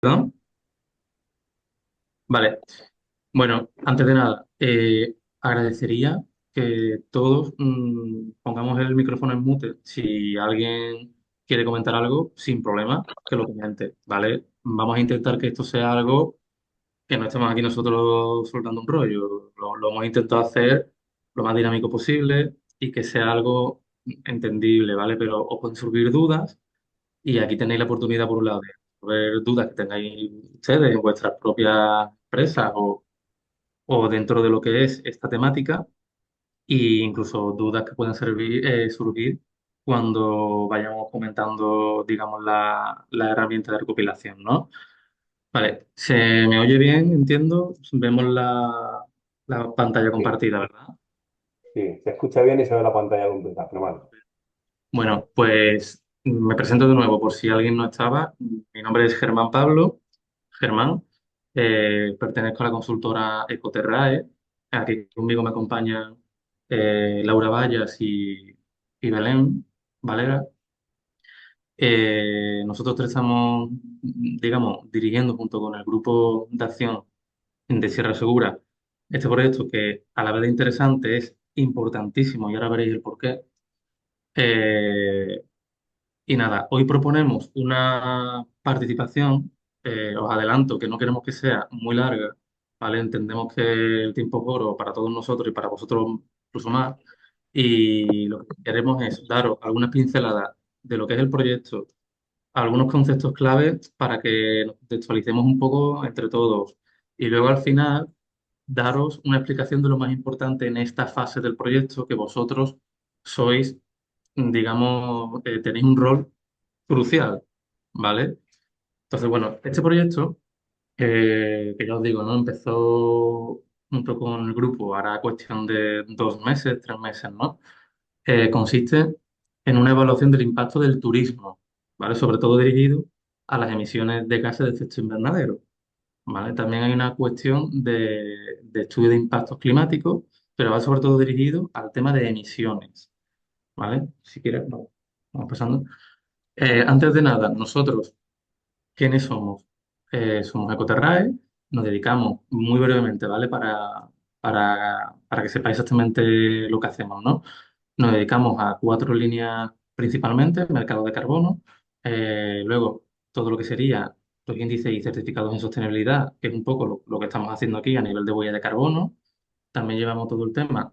¿Perdón? Vale. Bueno, antes de nada, agradecería que todos pongamos el micrófono en mute. Si alguien quiere comentar algo, sin problema, que lo comente, ¿vale? Vamos a intentar que esto sea algo que no estemos aquí nosotros soltando un rollo. Lo hemos intentado hacer lo más dinámico posible y que sea algo entendible, ¿vale? Pero os pueden surgir dudas. Y aquí tenéis la oportunidad, por un lado, de resolver dudas que tengáis ustedes en vuestras propias empresas o dentro de lo que es esta temática, e incluso dudas que pueden surgir cuando vayamos comentando, digamos, la herramienta de recopilación, ¿no? Vale, ¿se me oye bien? Entiendo. Vemos la pantalla Sí, compartida, ¿verdad? sí, se escucha bien y se ve la pantalla completa, fenomenal. Bueno, pues me presento de nuevo por si alguien no estaba. Mi nombre es Germán Pablo. Germán, pertenezco a la consultora Ecoterrae. Aquí conmigo me acompañan Laura Vallas y Belén Valera. Nosotros tres estamos, digamos, dirigiendo junto con el grupo de acción de Sierra Segura este proyecto que a la vez de interesante es importantísimo y ahora veréis el porqué. Eh, Y nada, hoy proponemos una participación, os adelanto que no queremos que sea muy larga, ¿vale? Entendemos que el tiempo es oro para todos nosotros y para vosotros incluso más, y lo que queremos es daros algunas pinceladas de lo que es el proyecto, algunos conceptos claves para que nos contextualicemos un poco entre todos, y luego al final daros una explicación de lo más importante en esta fase del proyecto, que vosotros sois, digamos, tenéis un rol crucial, ¿vale? Entonces, bueno, este proyecto, que ya os digo, ¿no? Empezó junto con el grupo, hará cuestión de 2 meses, 3 meses, ¿no? Consiste en una evaluación del impacto del turismo, ¿vale? Sobre todo dirigido a las emisiones de gases de efecto invernadero, ¿vale? También hay una cuestión de estudio de impactos climáticos, pero va sobre todo dirigido al tema de emisiones, ¿vale? Si quieres, vamos pasando. Antes de nada, nosotros, ¿quiénes somos? Somos Ecoterrae, nos dedicamos muy brevemente, ¿vale? Para que sepáis exactamente lo que hacemos, ¿no? Nos dedicamos a 4 líneas principalmente: mercado de carbono, luego todo lo que sería los índices y certificados en sostenibilidad, que es un poco lo que estamos haciendo aquí a nivel de huella de carbono. También llevamos todo el tema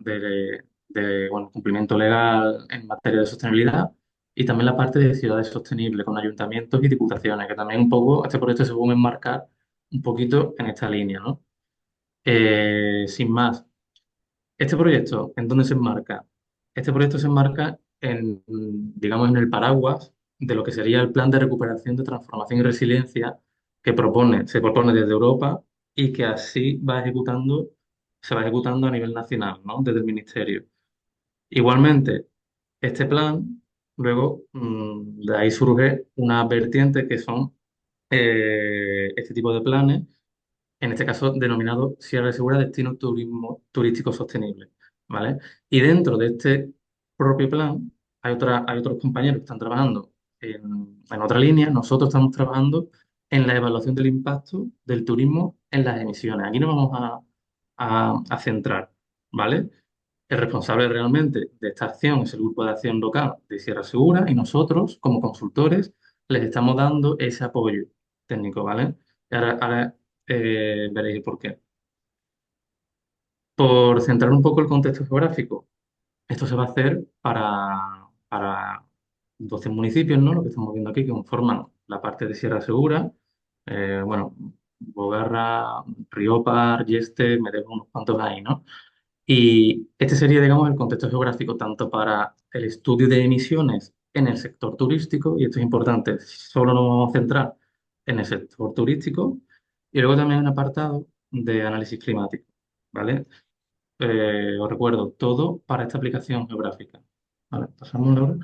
bueno, cumplimiento legal en materia de sostenibilidad y también la parte de ciudades sostenibles con ayuntamientos y diputaciones, que también un poco este proyecto se puede enmarcar un poquito en esta línea, ¿no? Sin más, este proyecto, ¿en dónde se enmarca? Este proyecto se enmarca en, digamos, en el paraguas de lo que sería el plan de recuperación, de transformación y resiliencia se propone desde Europa y que así se va ejecutando a nivel nacional, ¿no? Desde el Ministerio. Igualmente, este plan, luego, de ahí surge una vertiente que son este tipo de planes, en este caso denominado Sierra de Segura Destino Turístico Sostenible, ¿vale? Y dentro de este propio plan hay otros compañeros que están trabajando en otra línea. Nosotros estamos trabajando en la evaluación del impacto del turismo en las emisiones. Aquí nos vamos a centrar, ¿vale? El responsable realmente de esta acción es el Grupo de Acción Local de Sierra Segura y nosotros, como consultores, les estamos dando ese apoyo técnico, ¿vale? Y ahora veréis el por qué. Por centrar un poco el contexto geográfico, esto se va a hacer para 12 municipios, ¿no? Lo que estamos viendo aquí, que conforman la parte de Sierra Segura, bueno, Bogarra, Riópar, Yeste, me dejo unos cuantos ahí, ¿no? Y este sería, digamos, el contexto geográfico tanto para el estudio de emisiones en el sector turístico, y esto es importante, solo nos vamos a centrar en el sector turístico, y luego también un apartado de análisis climático, ¿vale? Os recuerdo, todo para esta aplicación geográfica. ¿Vale? Pasamos ahora.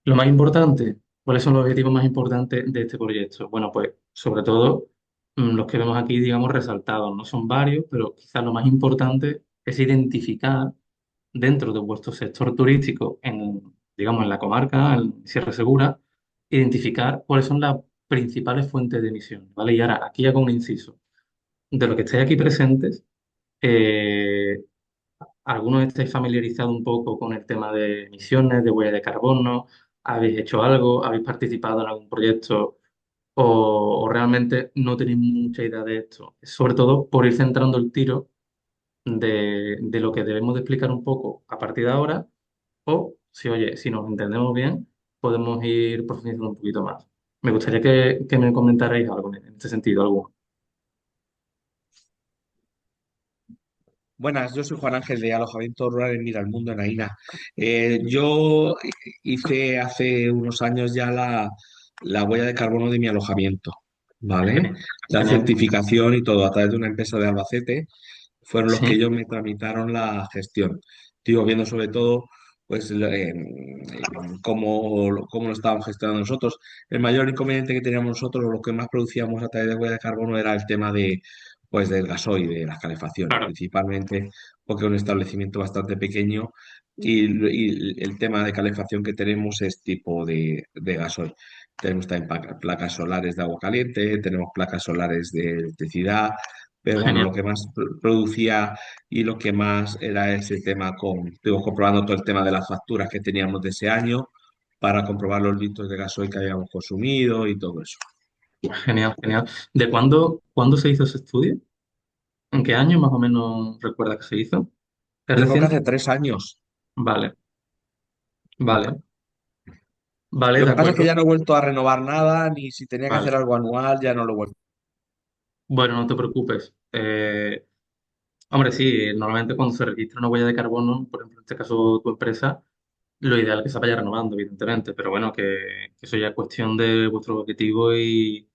Lo más importante, ¿cuáles son los objetivos más importantes de este proyecto? Bueno, pues sobre todo los que vemos aquí, digamos, resaltados. No son varios, pero quizás lo más importante es identificar dentro de vuestro sector turístico, digamos, en la comarca, en Sierra Segura, identificar cuáles son las principales fuentes de emisiones, ¿vale? Y ahora, aquí hago un inciso. De lo que estáis aquí presentes, eh, ¿algunos estáis familiarizados un poco con el tema de emisiones, de huella de carbono? ¿Habéis hecho algo? ¿Habéis participado en algún proyecto? ¿O realmente no tenéis mucha idea de esto? Sobre todo por ir centrando el tiro de lo que debemos de explicar un poco a partir de ahora, o si, oye, si nos entendemos bien, podemos ir profundizando un poquito más. Me gustaría que me comentarais algo en este sentido, alguno. Buenas, yo soy Juan Ángel de Alojamiento Rural en Miralmundo, en Aina. Yo hice hace unos años ya la huella de carbono de mi alojamiento, ¿vale? Genial, La genial. certificación y todo a través de una empresa de Albacete fueron los que Sí, ellos me tramitaron la gestión. Digo, viendo sobre todo, pues, cómo lo estábamos gestionando nosotros. El mayor inconveniente que teníamos nosotros, o lo que más producíamos a través de huella de carbono, era el tema pues, del gasoil, de las calefacciones, claro, principalmente porque es un establecimiento bastante pequeño y el tema de calefacción que tenemos es tipo de gasoil. Tenemos también placas solares de agua caliente, tenemos placas solares de electricidad, pero bueno, lo genial. que más producía y lo que más era ese tema estuvimos comprobando todo el tema de las facturas que teníamos de ese año para comprobar los litros de gasoil que habíamos consumido y todo eso. Genial, genial. ¿De cuándo se hizo ese estudio? ¿En qué año más o menos recuerda que se hizo? ¿Es Yo creo que hace reciente? 3 años. Vale, vale, vale, Lo de que pasa es que acuerdo. ya no he vuelto a renovar nada, ni si tenía que hacer Vale. algo anual, ya no lo he vuelto. Bueno, no te preocupes. Hombre, sí, normalmente cuando se registra una huella de carbono, por ejemplo, en este caso tu empresa, lo ideal es que se vaya renovando, evidentemente, pero bueno, que eso ya es cuestión de vuestro objetivo y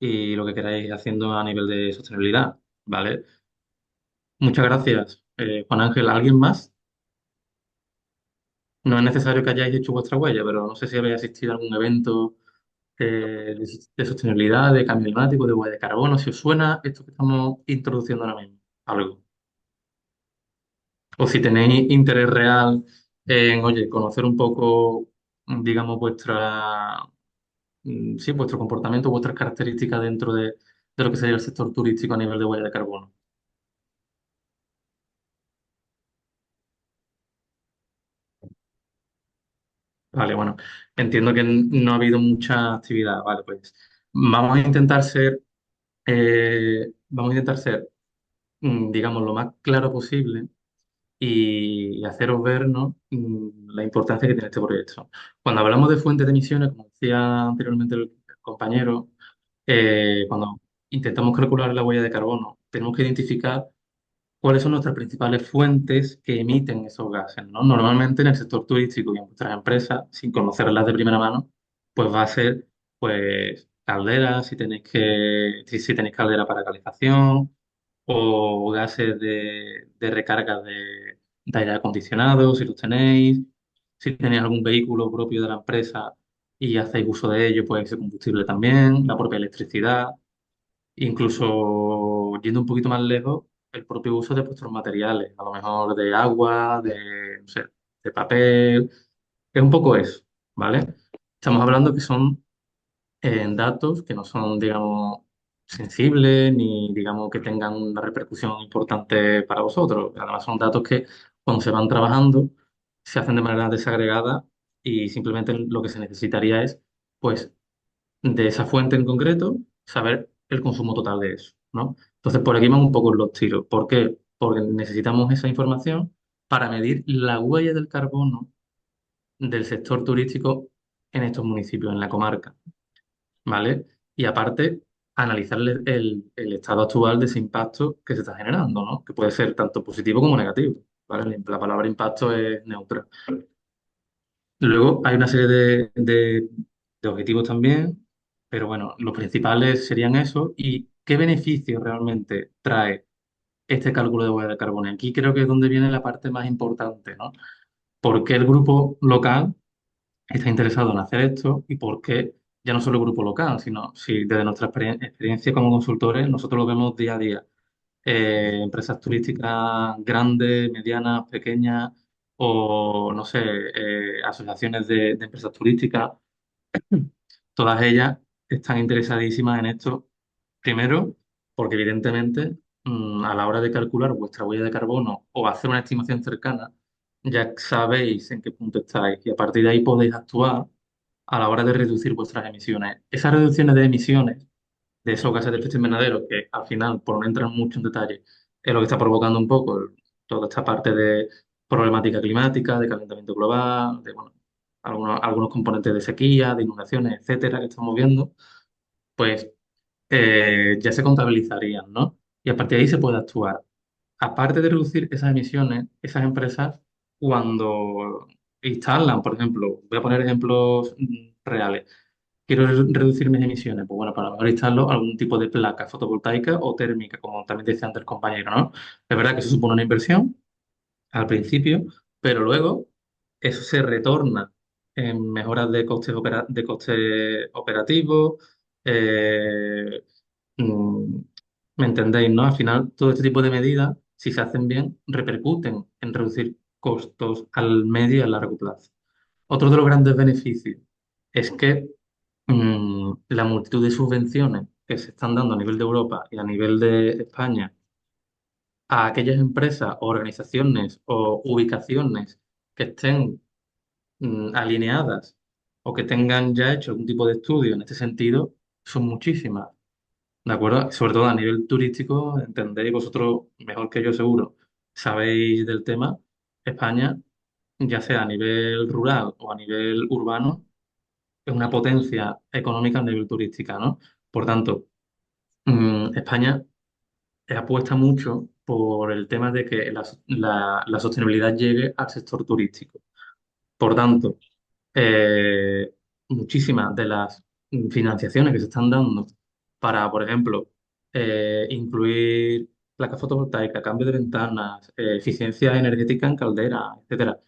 lo que queráis ir haciendo a nivel de sostenibilidad, ¿vale? Muchas gracias, Juan Ángel. ¿Alguien más? No es necesario que hayáis hecho vuestra huella, pero no sé si habéis asistido a algún evento de sostenibilidad, de cambio climático, de huella de carbono, si os suena esto que estamos introduciendo ahora mismo, algo. O si tenéis interés real en, oye, conocer un poco, digamos, sí, vuestro comportamiento, vuestras características dentro de lo que sería el sector turístico a nivel de huella de carbono. Vale, bueno, entiendo que no ha habido mucha actividad. Vale, pues vamos a intentar ser, digamos, lo más claro posible y haceros ver, ¿no? La importancia que tiene este proyecto. Cuando hablamos de fuentes de emisiones, como decía anteriormente el compañero, cuando intentamos calcular la huella de carbono, tenemos que identificar cuáles son nuestras principales fuentes que emiten esos gases, ¿no? Normalmente en el sector turístico y en vuestras empresas, sin conocerlas de primera mano, pues va a ser pues calderas, si tenéis caldera para calefacción, o gases de recarga de aire acondicionado, si los tenéis, si tenéis algún vehículo propio de la empresa y hacéis uso de ello, pues ese combustible también, la propia electricidad. Incluso yendo un poquito más lejos, el propio uso de vuestros materiales, a lo mejor de agua, no sé, de papel, es un poco eso, ¿vale? Estamos hablando que son datos que no son, digamos, sensibles ni, digamos, que tengan una repercusión importante para vosotros. Además, son datos que cuando se van trabajando se hacen de manera desagregada y simplemente lo que se necesitaría es, pues, de esa fuente en concreto, saber el consumo total de eso, ¿no? Entonces, por aquí van un poco los tiros. ¿Por qué? Porque necesitamos esa información para medir la huella del carbono del sector turístico en estos municipios, en la comarca, ¿vale? Y aparte, analizar el estado actual de ese impacto que se está generando, ¿no? Que puede ser tanto positivo como negativo, ¿vale? La palabra impacto es neutra. Luego hay una serie de objetivos también, pero bueno, los principales serían esos. ¿Y qué beneficios realmente trae este cálculo de huella de carbono? Aquí creo que es donde viene la parte más importante, ¿no? ¿Por qué el grupo local está interesado en hacer esto y por qué ya no solo el grupo local, sino si desde nuestra experiencia como consultores nosotros lo vemos día a día? Empresas turísticas grandes, medianas, pequeñas o, no sé, asociaciones de empresas turísticas, todas ellas están interesadísimas en esto. Primero, porque evidentemente a la hora de calcular vuestra huella de carbono o hacer una estimación cercana, ya sabéis en qué punto estáis y a partir de ahí podéis actuar a la hora de reducir vuestras emisiones. Esas reducciones de emisiones de esos gases de efecto invernadero, que al final, por no entrar mucho en detalle, es lo que está provocando un poco toda esta parte de problemática climática, de calentamiento global, de bueno, algunos componentes de sequía, de inundaciones, etcétera, que estamos viendo, pues ya se contabilizarían, ¿no? Y a partir de ahí se puede actuar. Aparte de reducir esas emisiones, esas empresas, cuando instalan, por ejemplo, voy a poner ejemplos reales. Quiero reducir mis emisiones. Pues bueno, para lo mejor instalo algún tipo de placa fotovoltaica o térmica, como también decía antes el compañero, ¿no? Es verdad que eso supone una inversión al principio, pero luego eso se retorna en mejoras de de costes operativos. eh, mm, ¿Me entendéis, no? Al final, todo este tipo de medidas, si se hacen bien, repercuten en reducir costos al medio y a largo plazo. Otro de los grandes beneficios es que la multitud de subvenciones que se están dando a nivel de Europa y a nivel de España a aquellas empresas, organizaciones o ubicaciones que estén alineadas o que tengan ya hecho algún tipo de estudio en este sentido, son muchísimas, ¿de acuerdo? Sobre todo a nivel turístico, entendéis vosotros mejor que yo seguro, sabéis del tema, España, ya sea a nivel rural o a nivel urbano, es una potencia económica a nivel turística, ¿no? Por tanto, España apuesta mucho por el tema de que la sostenibilidad llegue al sector turístico. Por tanto, eh, muchísimas de las financiaciones que se están dando para, por ejemplo, incluir placas fotovoltaicas, cambio de ventanas, eficiencia energética en caldera, etcétera,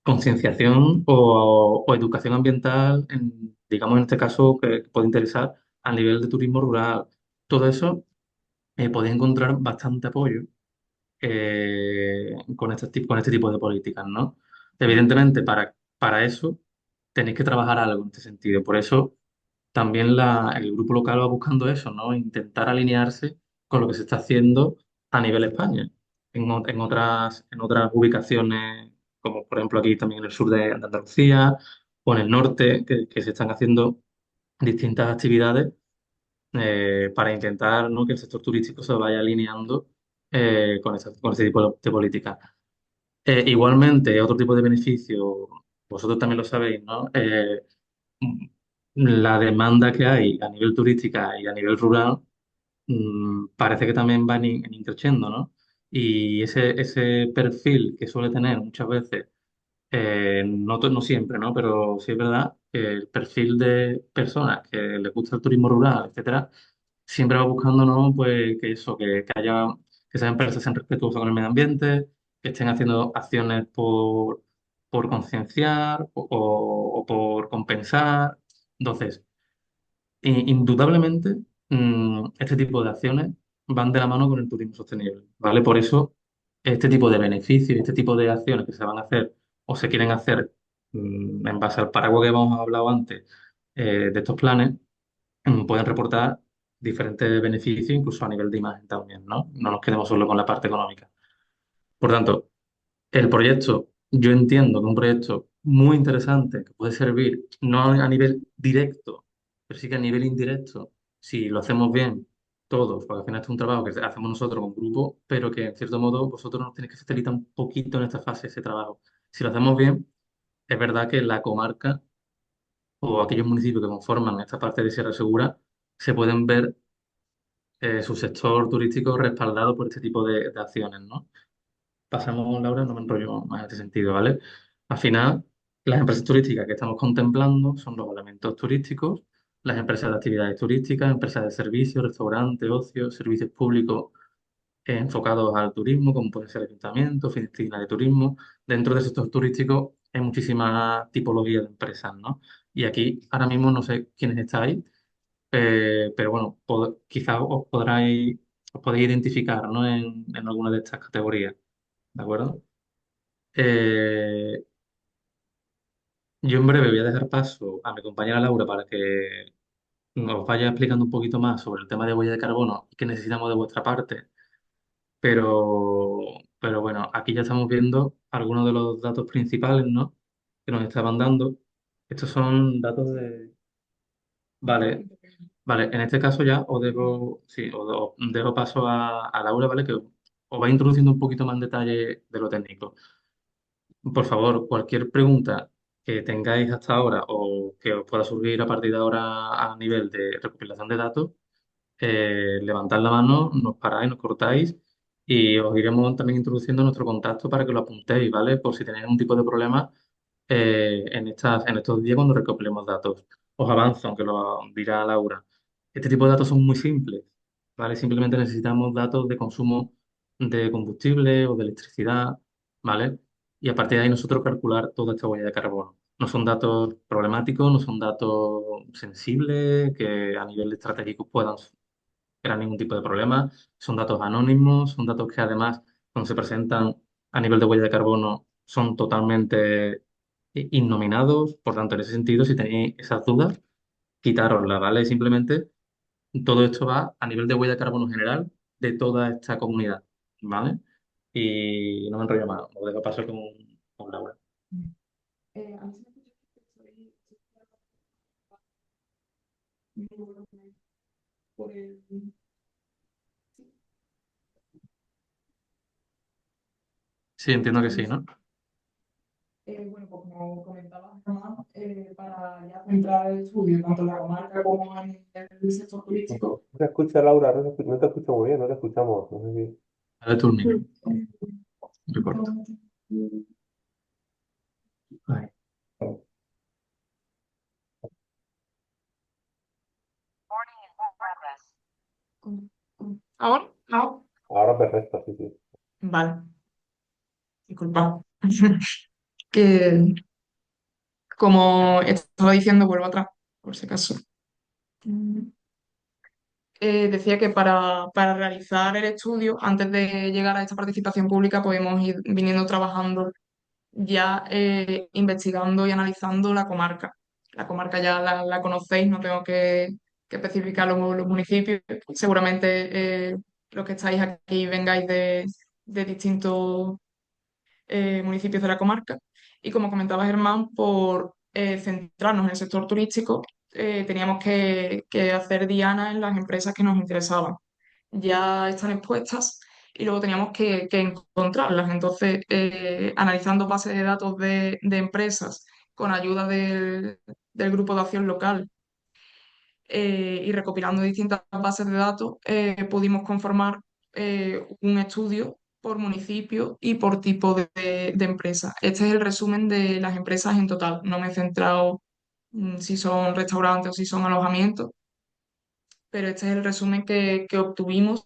concienciación o educación ambiental, digamos en este caso, que puede interesar a nivel de turismo rural. Todo eso podéis encontrar bastante apoyo con este tipo de políticas, ¿no? Evidentemente, para eso tenéis que trabajar algo en este sentido. Por eso también el grupo local va buscando eso, ¿no? Intentar alinearse con lo que se está haciendo a nivel España, en otras ubicaciones, como por ejemplo aquí también en el sur de Andalucía o en el norte, que se están haciendo distintas actividades para intentar, ¿no?, que el sector turístico se vaya alineando con ese tipo de políticas. Igualmente, otro tipo de beneficio, vosotros también lo sabéis, ¿no? La demanda que hay a nivel turística y a nivel rural parece que también va en increciendo, ¿no? Y ese perfil que suele tener muchas veces, no siempre, ¿no? Pero sí es verdad que el perfil de personas que les gusta el turismo rural, etcétera, siempre va buscando, ¿no? Pues que eso, que haya, que esas empresas sean respetuosas con el medio ambiente, que estén haciendo acciones por concienciar o por compensar. Entonces, indudablemente, este tipo de acciones van de la mano con el turismo sostenible, ¿vale? Por eso, este tipo de beneficios, este tipo de acciones que se van a hacer o se quieren hacer en base al paraguas que hemos hablado antes de estos planes, pueden reportar diferentes beneficios, incluso a nivel de imagen también, ¿no? No nos quedemos solo con la parte económica. Por tanto, el proyecto, yo entiendo que es un proyecto muy interesante que puede servir no a nivel directo, pero sí que a nivel indirecto, si lo hacemos bien todos, porque al final este es un trabajo que hacemos nosotros con grupo, pero que en cierto modo vosotros nos tenéis que facilitar un poquito en esta fase ese trabajo. Si lo hacemos bien, es verdad que la comarca o aquellos municipios que conforman esta parte de Sierra Segura se pueden ver su sector turístico respaldado por este tipo de acciones, ¿no? Pasamos, Laura, no me enrollo más en este sentido, ¿vale? Al final, las empresas turísticas que estamos contemplando son los elementos turísticos, las empresas de actividades turísticas, empresas de servicios, restaurantes, ocio, servicios públicos enfocados al turismo, como puede ser ayuntamiento, oficina de turismo. Dentro del sector turístico hay muchísimas tipologías de empresas, ¿no? Y aquí ahora mismo no sé quiénes estáis, pero bueno, quizás os podéis identificar, ¿no? En alguna de estas categorías, ¿de acuerdo? Eh, yo en breve voy a dejar paso a mi compañera Laura para que os vaya explicando un poquito más sobre el tema de huella de carbono y qué necesitamos de vuestra parte, pero, pero bueno, aquí ya estamos viendo algunos de los datos principales, ¿no? Que nos estaban dando. Estos son datos de... Vale, vale, en este caso ya os dejo, sí, os dejo paso a Laura, ¿vale? Que os va introduciendo un poquito más en detalle de lo técnico. Por favor, cualquier pregunta que tengáis hasta ahora o que os pueda surgir a partir de ahora a nivel de recopilación de datos, levantad la mano, nos paráis, nos cortáis y os iremos también introduciendo nuestro contacto para que lo apuntéis, ¿vale? Por si tenéis algún tipo de problema en estos días cuando recopilemos datos. Os avanzo, aunque lo dirá Laura. Este tipo de datos son muy simples, ¿vale? Simplemente necesitamos datos de consumo de combustible o de electricidad, ¿vale? Y a partir de ahí nosotros calcular toda esta huella de carbono. No son datos problemáticos, no son datos sensibles que a nivel estratégico puedan crear ningún tipo de problema. Son datos anónimos, son datos que además cuando se presentan a nivel de huella de carbono son totalmente innominados. Por tanto, en ese sentido, si tenéis esas dudas, quitároslas, ¿vale? Simplemente todo esto va a nivel de huella de carbono general de toda esta comunidad, ¿vale? Y no me enrollo más, os dejo paso con Laura. A mí se me escucha que estoy por el... Sí, entiendo que sí, ¿no? Bueno, pues como comentaba Germán, para ya centrar el estudio tanto en la comarca como en el sector No turístico, se escucha, Laura, no te escucho muy bien, no te escuchamos. No sé si... Dale tú el mío, recorto. Ahí. ¿ahora? ¿No? Ahora perfecto, sí, sí. Vale, disculpa. Que como estaba diciendo, vuelvo atrás, por si acaso. Mm. Decía que para realizar el estudio, antes de llegar a esta participación pública, podemos ir viniendo trabajando ya investigando y analizando la comarca. La comarca ya la conocéis, no tengo que especificar los municipios. Seguramente los que estáis aquí vengáis de distintos municipios de la comarca. Y como comentaba Germán, por centrarnos en el sector turístico, teníamos que hacer diana en las empresas que nos interesaban. Ya están expuestas y luego teníamos que encontrarlas. Entonces, analizando bases de datos de empresas con ayuda del grupo de acción local y recopilando distintas bases de datos, pudimos conformar un estudio por municipio y por tipo de empresa. Este es el resumen de las empresas en total. No me he centrado si son restaurantes o si son alojamientos, pero este es el resumen que obtuvimos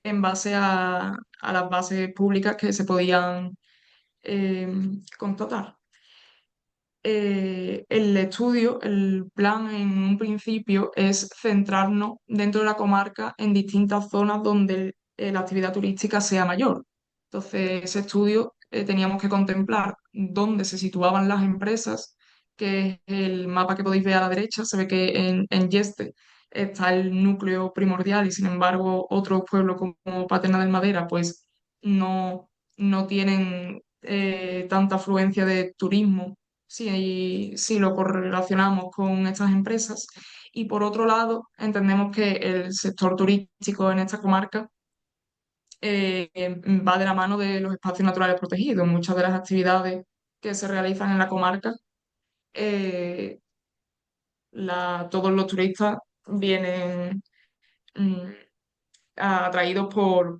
en base a las bases públicas que se podían contratar. El estudio, el plan en un principio es centrarnos dentro de la comarca en distintas zonas donde la actividad turística sea mayor. Entonces, ese estudio teníamos que contemplar dónde se situaban las empresas, que es el mapa que podéis ver a la derecha. Se ve que en Yeste está el núcleo primordial y sin embargo otros pueblos como Paterna del Madera pues no tienen tanta afluencia de turismo si lo correlacionamos con estas empresas. Y por otro lado, entendemos que el sector turístico en esta comarca va de la mano de los espacios naturales protegidos. Muchas de las actividades que se realizan en la comarca, eh, todos los turistas vienen mm, atraídos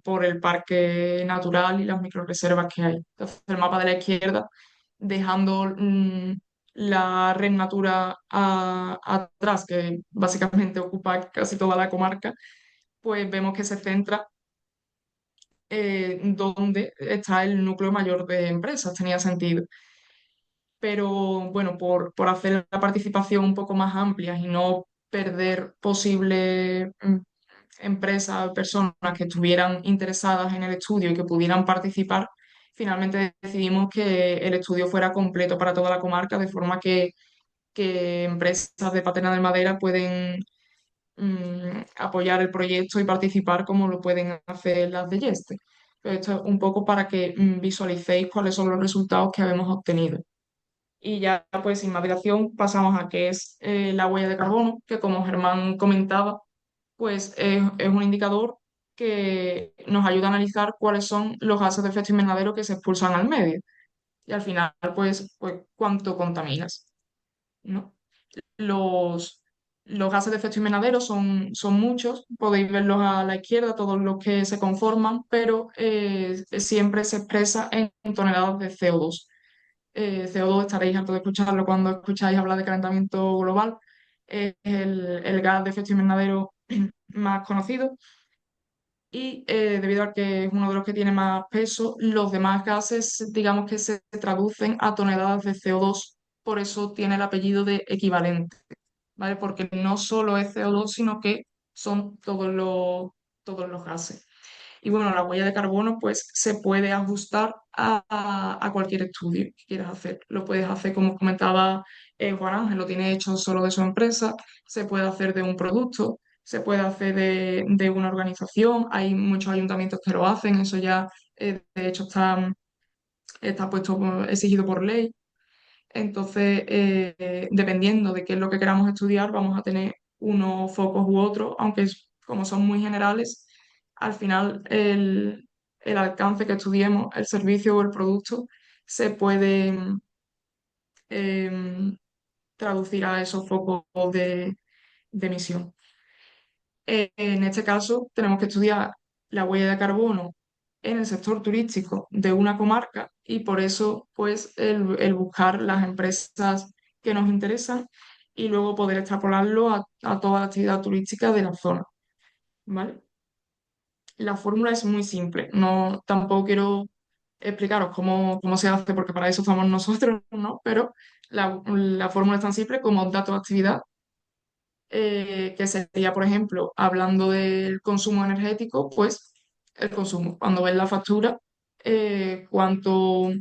por el parque natural y las microrreservas que hay. Entonces, el mapa de la izquierda, dejando la red Natura atrás, que básicamente ocupa casi toda la comarca, pues vemos que se centra donde está el núcleo mayor de empresas, tenía sentido. Pero bueno, por hacer la participación un poco más amplia y no perder posibles empresas o personas que estuvieran interesadas en el estudio y que pudieran participar, finalmente decidimos que el estudio fuera completo para toda la comarca, de forma que que empresas de patena de madera pueden apoyar el proyecto y participar como lo pueden hacer las de Yeste. Pero esto es un poco para que visualicéis cuáles son los resultados que habemos obtenido. Y ya, pues sin más dilación, pasamos a qué es la huella de carbono, que como Germán comentaba, pues es un indicador que nos ayuda a analizar cuáles son los gases de efecto invernadero que se expulsan al medio. Y al final, pues cuánto contaminas, ¿no? Los, los gases de efecto invernadero son muchos, podéis verlos a la izquierda, todos los que se conforman, pero siempre se expresa en toneladas de CO2. CO2 estaréis harto de escucharlo cuando escucháis hablar de calentamiento global. Es el gas de efecto invernadero más conocido y debido a que es uno de los que tiene más peso, los demás gases, digamos que se traducen a toneladas de CO2, por eso tiene el apellido de equivalente, ¿vale? Porque no solo es CO2, sino que son todos los gases. Y bueno, la huella de carbono pues se puede ajustar a cualquier estudio que quieras hacer. Lo puedes hacer, como comentaba Juan Ángel, lo tiene hecho solo de su empresa, se puede hacer de un producto, se puede hacer de una organización. Hay muchos ayuntamientos que lo hacen, eso ya de hecho está puesto, exigido por ley. Entonces, dependiendo de qué es lo que queramos estudiar, vamos a tener unos focos u otros, aunque como son muy generales, al final el alcance que estudiemos, el servicio o el producto, se puede em, traducir a esos focos de emisión. En este caso, tenemos que estudiar la huella de carbono en el sector turístico de una comarca y por eso, pues, el buscar las empresas que nos interesan y luego poder extrapolarlo a toda la actividad turística de la zona, ¿vale? La fórmula es muy simple, no, tampoco quiero explicaros cómo se hace porque para eso estamos nosotros, ¿no? Pero la fórmula es tan simple como datos de actividad que sería, por ejemplo, hablando del consumo energético, pues el consumo. Cuando ves la factura, cuánto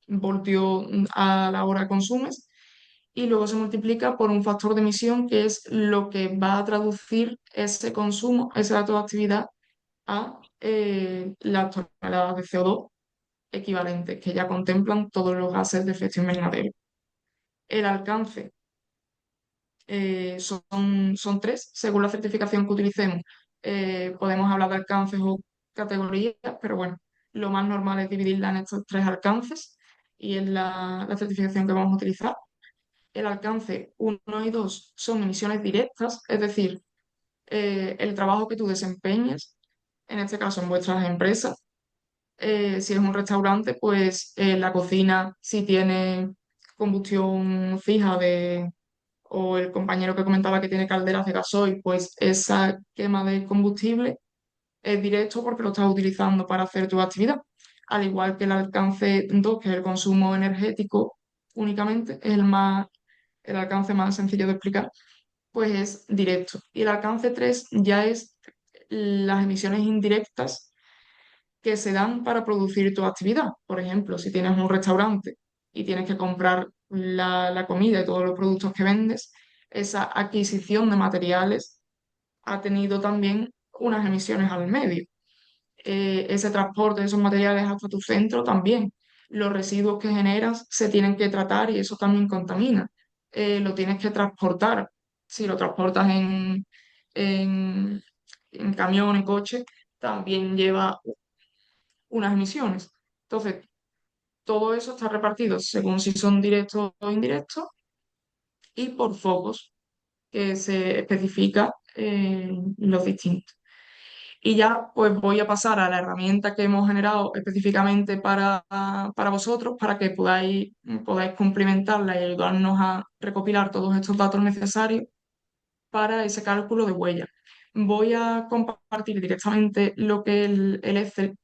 voltio a la hora consumes y luego se multiplica por un factor de emisión que es lo que va a traducir ese consumo, ese dato de actividad a las toneladas de CO2 equivalentes que ya contemplan todos los gases de efecto invernadero. El alcance son tres, según la certificación que utilicemos. Podemos hablar de alcances o categorías, pero bueno, lo más normal es dividirla en estos tres alcances y es la certificación que vamos a utilizar. El alcance uno y 2 son emisiones directas, es decir, el trabajo que tú desempeñes, en este caso en vuestras empresas. Si es un restaurante, pues la cocina, si tiene combustión fija o el compañero que comentaba que tiene calderas de gasoil, pues esa quema de combustible es directo porque lo estás utilizando para hacer tu actividad. Al igual que el alcance 2, que es el consumo energético únicamente, es el alcance más sencillo de explicar, pues es directo. Y el alcance 3 ya es las emisiones indirectas que se dan para producir tu actividad. Por ejemplo, si tienes un restaurante y tienes que comprar la comida y todos los productos que vendes, esa adquisición de materiales ha tenido también unas emisiones al medio. Ese transporte de esos materiales hasta tu centro también. Los residuos que generas se tienen que tratar y eso también contamina. Lo tienes que transportar. Si lo transportas en, en camión, en coche, también lleva unas emisiones. Entonces, todo eso está repartido según si son directos o indirectos y por focos que se especifica los distintos. Y ya pues voy a pasar a la herramienta que hemos generado específicamente para vosotros, para que podáis cumplimentarla y ayudarnos a recopilar todos estos datos necesarios para ese cálculo de huella. Voy a compartir directamente lo que es el Excel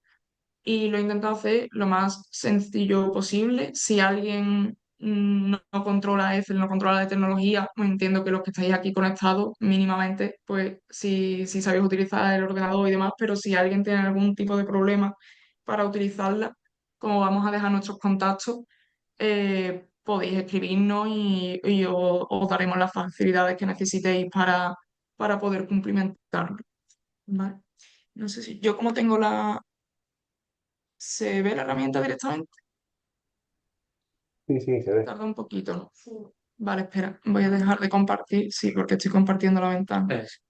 y lo he intentado hacer lo más sencillo posible. Si alguien no controla Excel, no controla la tecnología, pues entiendo que los que estáis aquí conectados mínimamente, pues si sabéis utilizar el ordenador y demás, pero si alguien tiene algún tipo de problema para utilizarla, como vamos a dejar nuestros contactos, podéis escribirnos y os daremos las facilidades que necesitéis para poder cumplimentarlo, ¿vale? No sé si yo como tengo la... ¿Se ve la herramienta directamente? Sí, sí, se ve. Tarda un poquito, ¿no? Vale, espera, voy a dejar de compartir, sí, porque estoy compartiendo la ventana. Es-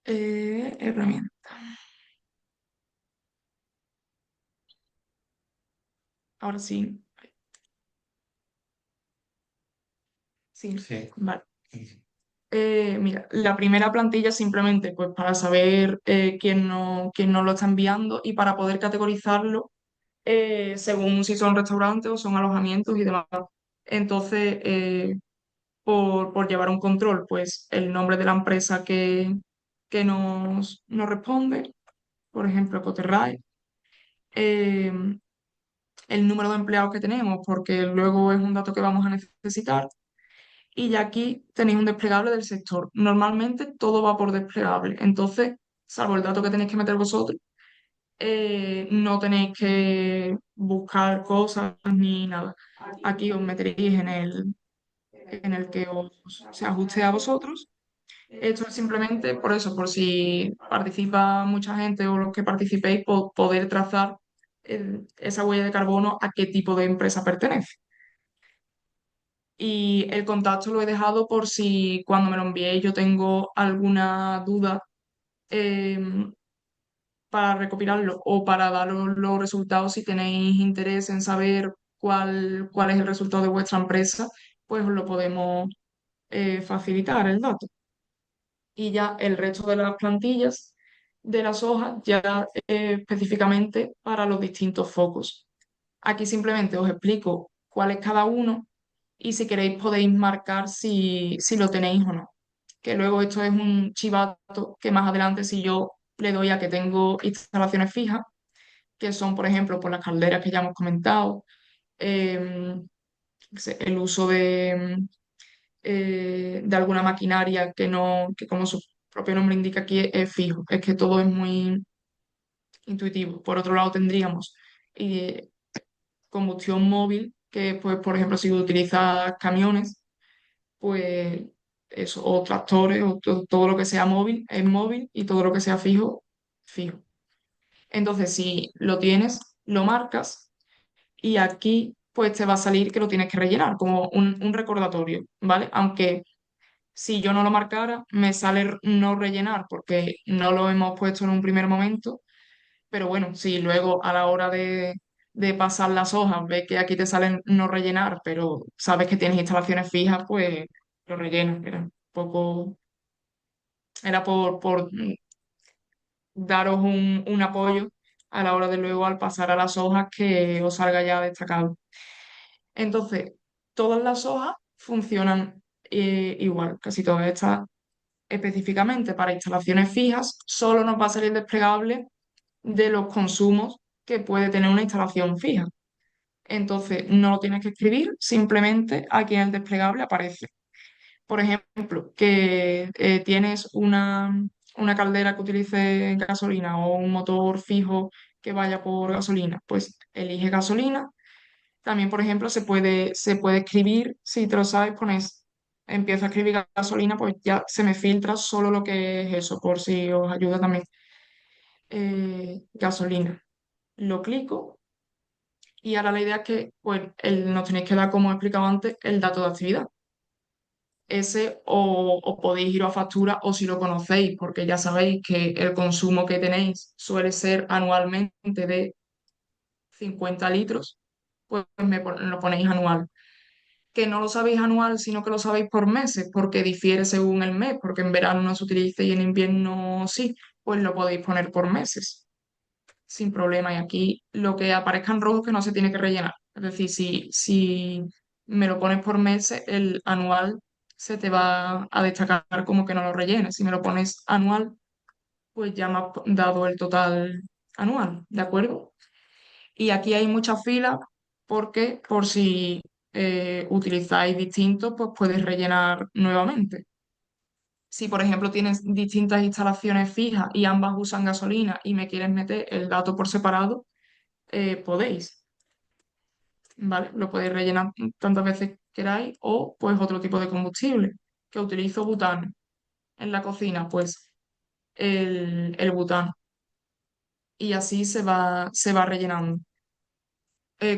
Herramienta. Ahora sí, sí, sí. vale. Mira, la primera plantilla simplemente pues para saber quién nos lo está enviando y para poder categorizarlo según si son restaurantes o son alojamientos y demás. Entonces, por llevar un control, pues el nombre de la empresa que nos responde, por ejemplo, Coterrae, eh, el número de empleados que tenemos, porque luego es un dato que vamos a necesitar. Y ya aquí tenéis un desplegable del sector. Normalmente todo va por desplegable. Entonces, salvo el dato que tenéis que meter vosotros, no tenéis que buscar cosas ni nada. Aquí os meteréis en el que se ajuste a vosotros. Esto es simplemente por eso, por si participa mucha gente o los que participéis, poder trazar esa huella de carbono a qué tipo de empresa pertenece. Y el contacto lo he dejado por si cuando me lo enviéis yo tengo alguna duda em, para recopilarlo o para daros los resultados si tenéis interés en saber cuál es el resultado de vuestra empresa, pues os lo podemos facilitar el dato. Y ya el resto de las plantillas de las hojas ya específicamente para los distintos focos. Aquí simplemente os explico cuál es cada uno y si queréis podéis marcar si lo tenéis o no. Que luego esto es un chivato que más adelante si yo le doy a que tengo instalaciones fijas, que son por ejemplo por las calderas que ya hemos comentado, em, el uso de alguna maquinaria que no, que como su propio nombre indica aquí es fijo, es que todo es muy intuitivo. Por otro lado tendríamos eh, combustión móvil, que pues por ejemplo si utilizas camiones, pues eso, o tractores, o todo lo que sea móvil es móvil y todo lo que sea fijo, fijo. Entonces si lo tienes, lo marcas y aquí pues te va a salir que lo tienes que rellenar como un recordatorio, ¿vale? Aunque si yo no lo marcara, me sale no rellenar porque no lo hemos puesto en un primer momento, pero bueno, si luego a la hora de pasar las hojas ves que aquí te salen no rellenar, pero sabes que tienes instalaciones fijas, pues lo rellenas. Era un poco, era por daros un apoyo a la hora de luego al pasar a las hojas que os salga ya destacado. Entonces, todas las hojas funcionan igual, casi todas estas específicamente para instalaciones fijas, solo nos va a salir desplegable de los consumos que puede tener una instalación fija. Entonces, no lo tienes que escribir, simplemente aquí en el desplegable aparece. Por ejemplo, que tienes una caldera que utilice gasolina o un motor fijo que vaya por gasolina, pues elige gasolina. También, por ejemplo, se puede escribir, si te lo sabes, pones, empiezo a escribir gasolina, pues ya se me filtra solo lo que es eso, por si os ayuda también. Gasolina. Lo clico y ahora la idea es que pues, nos tenéis que dar, como he explicado antes, el dato de actividad. Ese o podéis ir a factura o si lo conocéis, porque ya sabéis que el consumo que tenéis suele ser anualmente de 50 litros, pues lo ponéis anual. Que no lo sabéis anual, sino que lo sabéis por meses, porque difiere según el mes, porque en verano no se utiliza y en invierno sí, pues lo podéis poner por meses, sin problema. Y aquí lo que aparezca en rojo que no se tiene que rellenar. Es decir, si me lo pones por meses, el anual se te va a destacar como que no lo rellenes. Si me lo pones anual, pues ya me has dado el total anual, ¿de acuerdo? Y aquí hay muchas filas porque por si utilizáis distintos, pues puedes rellenar nuevamente. Si, por ejemplo, tienes distintas instalaciones fijas y ambas usan gasolina y me quieres meter el dato por separado, podéis. ¿vale? Lo podéis rellenar tantas veces queráis o pues otro tipo de combustible, que utilizo butano. En la cocina, pues el butano y así se va rellenando.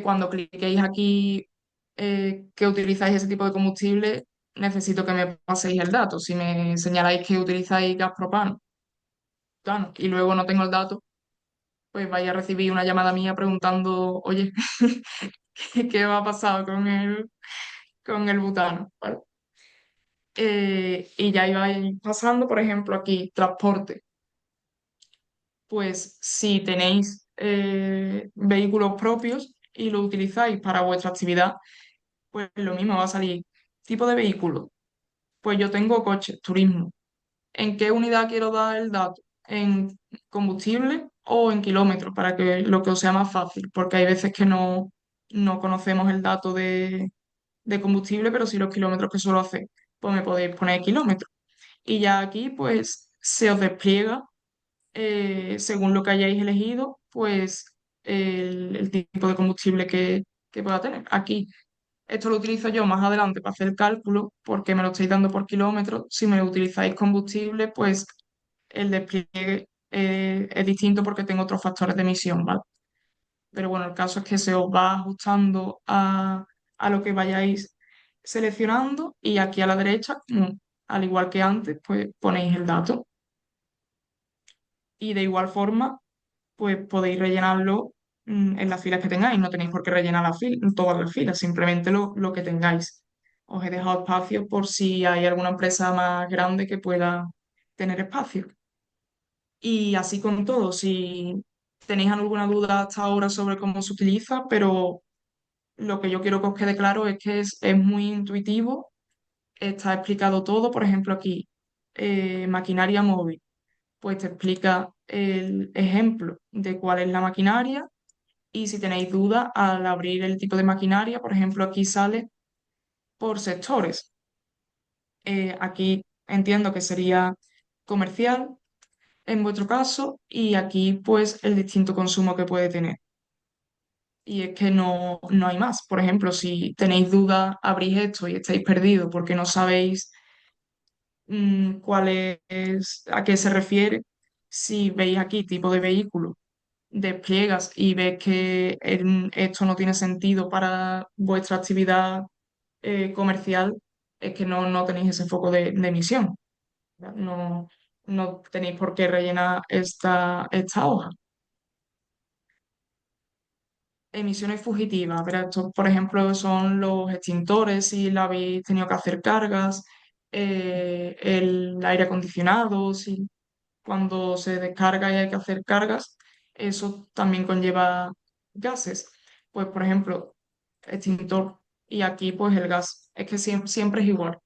Cuando cliquéis aquí que utilizáis ese tipo de combustible, necesito que me paséis el dato. Si me señaláis que utilizáis gas propano, butano, y luego no tengo el dato, pues vais a recibir una llamada mía preguntando, oye, ¿qué ha pasado con el butano? ¿Vale? Y ya ibais pasando, por ejemplo, aquí, transporte. Pues si tenéis vehículos propios y lo utilizáis para vuestra actividad, pues lo mismo va a salir. Tipo de vehículo. Pues yo tengo coche, turismo. ¿En qué unidad quiero dar el dato? ¿En combustible o en kilómetros? Para que lo que os sea más fácil, porque hay veces que no conocemos el dato de combustible, pero sí los kilómetros que suelo hacer. Pues me podéis poner kilómetros. Y ya aquí, pues se os despliega según lo que hayáis elegido, pues el tipo de combustible que pueda tener. Aquí, esto lo utilizo yo más adelante para hacer el cálculo, porque me lo estáis dando por kilómetros. Si me utilizáis combustible, pues el despliegue es distinto porque tengo otros factores de emisión, ¿vale? Pero bueno, el caso es que se os va ajustando a lo que vayáis seleccionando y aquí a la derecha, al igual que antes, pues ponéis el dato. Y de igual forma, pues podéis rellenarlo en las filas que tengáis. No tenéis por qué rellenar todas las filas, simplemente lo que tengáis. Os he dejado espacio por si hay alguna empresa más grande que pueda tener espacio. Y así con todo, si tenéis alguna duda hasta ahora sobre cómo se utiliza, pero lo que yo quiero que os quede claro es que es muy intuitivo, está explicado todo. Por ejemplo, aquí, maquinaria móvil, pues te explica el ejemplo de cuál es la maquinaria. Y si tenéis dudas al abrir el tipo de maquinaria, por ejemplo, aquí sale por sectores. Aquí entiendo que sería comercial en vuestro caso y aquí pues el distinto consumo que puede tener. Y es que no hay más. Por ejemplo, si tenéis dudas, abrís esto y estáis perdidos porque no sabéis cuál a qué se refiere. Si veis aquí tipo de vehículo, despliegas y ves que esto no tiene sentido para vuestra actividad comercial, es que no tenéis ese foco de emisión. ¿Verdad? No tenéis por qué rellenar esta hoja. Emisiones fugitivas, pero estos, por ejemplo, son los extintores si le habéis tenido que hacer cargas, el aire acondicionado, si cuando se descarga y hay que hacer cargas, eso también conlleva gases. Pues, por ejemplo, extintor y aquí pues el gas. Es que siempre es igual.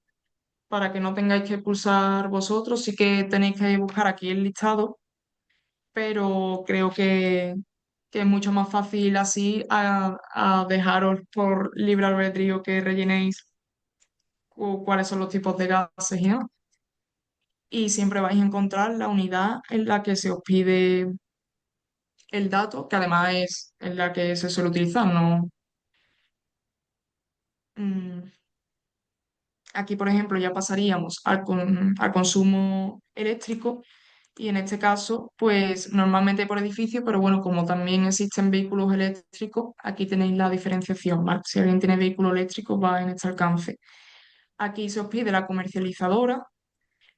Para que no tengáis que pulsar vosotros, sí que tenéis que buscar aquí el listado, pero creo que es mucho más fácil así a dejaros por libre albedrío que rellenéis cuáles son los tipos de gases y demás. Y siempre vais a encontrar la unidad en la que se os pide el dato, que además es en la que se suele utilizar, ¿no? Mm, Aquí, por ejemplo, ya pasaríamos al consumo eléctrico y en este caso, pues normalmente por edificio, pero bueno, como también existen vehículos eléctricos, aquí tenéis la diferenciación, ¿vale? Si alguien tiene vehículo eléctrico, va en este alcance. Aquí se os pide la comercializadora.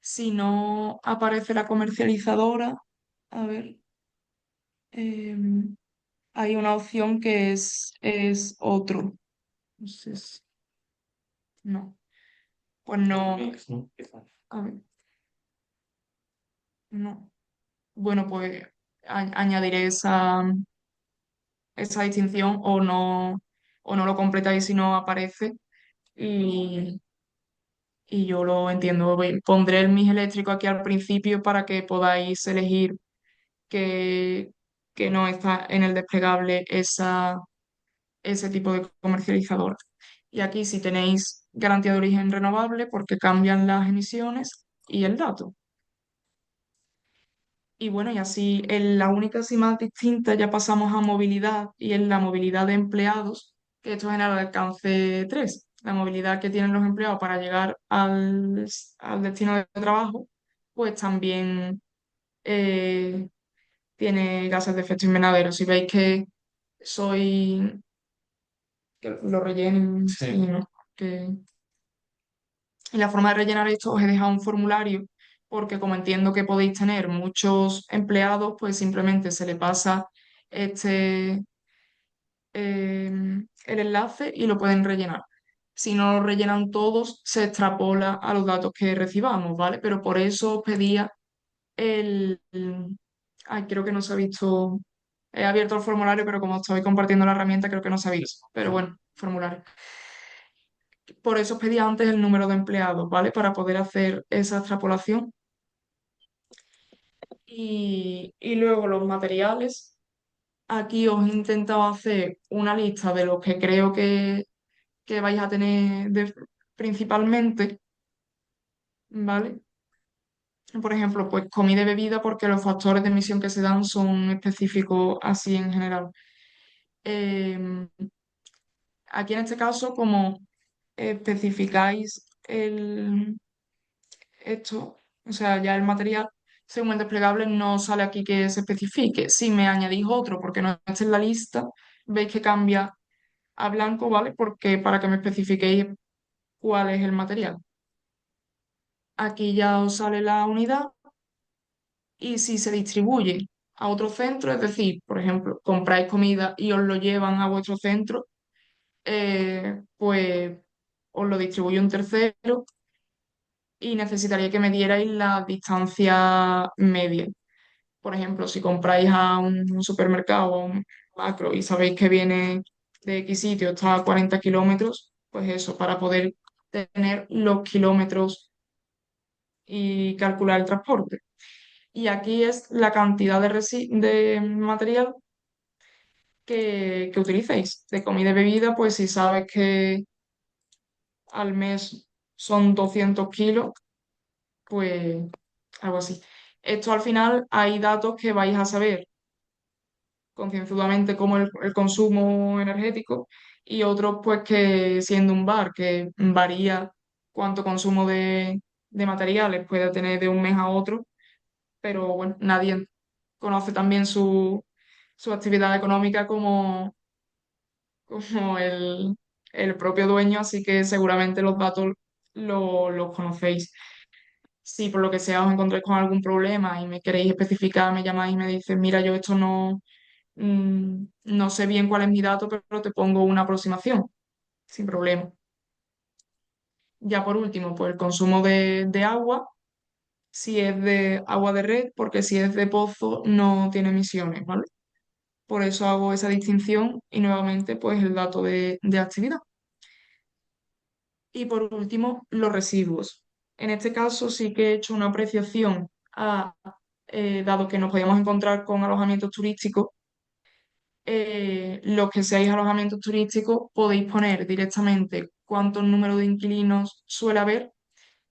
Si no aparece la comercializadora, a ver, em, hay una opción que es otro. No sé no, pues no. A ver, no. Bueno, pues añadiré esa distinción o no lo completáis si no aparece y, y yo lo entiendo. Pondré el mis eléctrico aquí al principio para que podáis elegir que, que no está en el desplegable ese tipo de comercializador. Y aquí si tenéis garantía de origen renovable porque cambian las emisiones y el dato. Y bueno, y así en la única así más distinta ya pasamos a movilidad y en la movilidad de empleados. que esto genera el alcance 3, la movilidad que tienen los empleados para llegar al destino de trabajo, pues también eh, tiene gases de efecto invernadero. Si veis que soy, que lo rellenen, sí, Sí. ¿no? Que, y la forma de rellenar esto os he dejado un formulario, porque como entiendo que podéis tener muchos empleados, pues simplemente se le pasa este, el enlace y lo pueden rellenar. Si no lo rellenan todos, se extrapola a los datos que recibamos, ¿vale? Pero por eso os pedía Ay, creo que no se ha visto. He abierto el formulario, pero como estoy compartiendo la herramienta, creo que no se ha visto. Pero bueno, formulario. Por eso os pedía antes el número de empleados, ¿vale? Para poder hacer esa extrapolación. Y luego los materiales. Aquí os he intentado hacer una lista de los que creo que vais a tener principalmente, ¿vale? Por ejemplo, pues comida y bebida, porque los factores de emisión que se dan son específicos así en general. Em, Aquí en este caso, como especificáis esto, o sea, ya el material, según el desplegable, no sale aquí que se especifique. Si me añadís otro porque no está en la lista, veis que cambia a blanco, ¿vale? Porque para que me especifiquéis cuál es el material. Aquí ya os sale la unidad y si se distribuye a otro centro, es decir, por ejemplo, compráis comida y os lo llevan a vuestro centro, pues os lo distribuye un tercero y necesitaría que me dierais la distancia media. Por ejemplo, si compráis a un supermercado o a un macro y sabéis que viene de X sitio, está a 40 kilómetros, pues eso, para poder tener los kilómetros y calcular el transporte. Y aquí es la cantidad de material que utilicéis. De comida y bebida, pues si sabes que al mes son 200 kilos, pues algo así. Esto al final hay datos que vais a saber concienzudamente como el consumo energético y otros pues que siendo un bar que varía cuánto consumo de materiales puede tener de un mes a otro, pero bueno, nadie conoce también su actividad económica como el propio dueño, así que seguramente los datos los conocéis. Si por lo que sea os encontráis con algún problema y me queréis especificar, me llamáis y me dices, mira, yo esto no sé bien cuál es mi dato, pero te pongo una aproximación, sin problema. Ya por último, pues el consumo de agua, si es de agua de red, porque si es de pozo no tiene emisiones, ¿vale? Por eso hago esa distinción y nuevamente pues el dato de actividad. Y por último, los residuos. En este caso sí que he hecho una apreciación dado que nos podíamos encontrar con alojamientos turísticos, los que seáis alojamientos turísticos podéis poner directamente cuántos número de inquilinos suele haber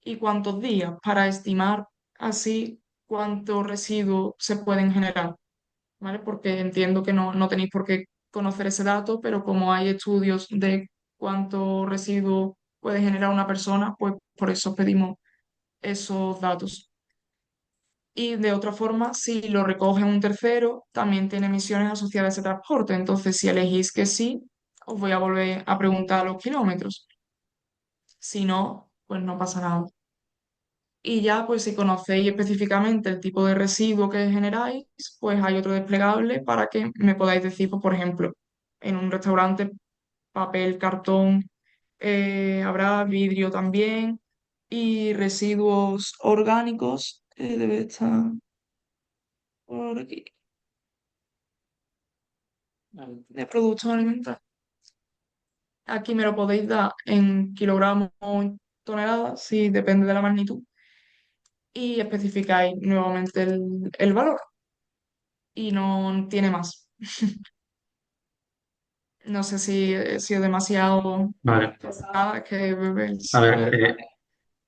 y cuántos días para estimar así cuántos residuos se pueden generar, ¿vale? Porque entiendo que no tenéis por qué conocer ese dato, pero como hay estudios de cuánto residuo puede generar una persona, pues por eso pedimos esos datos. Y de otra forma, si lo recoge un tercero, también tiene emisiones asociadas a ese transporte. Entonces, si elegís que sí, os voy a volver a preguntar los kilómetros. Si no, pues no pasa nada. Y ya, pues si conocéis específicamente el tipo de residuo que generáis, pues hay otro desplegable para que me podáis decir, pues, por ejemplo, en un restaurante, papel, cartón, habrá vidrio también y residuos orgánicos, debe estar por aquí, de productos alimentarios. Aquí me lo podéis dar en kilogramos o en toneladas, si depende de la magnitud, y especificáis nuevamente el valor y no tiene más. No sé si he sido demasiado Vale. pesada, que A bebéis. ver,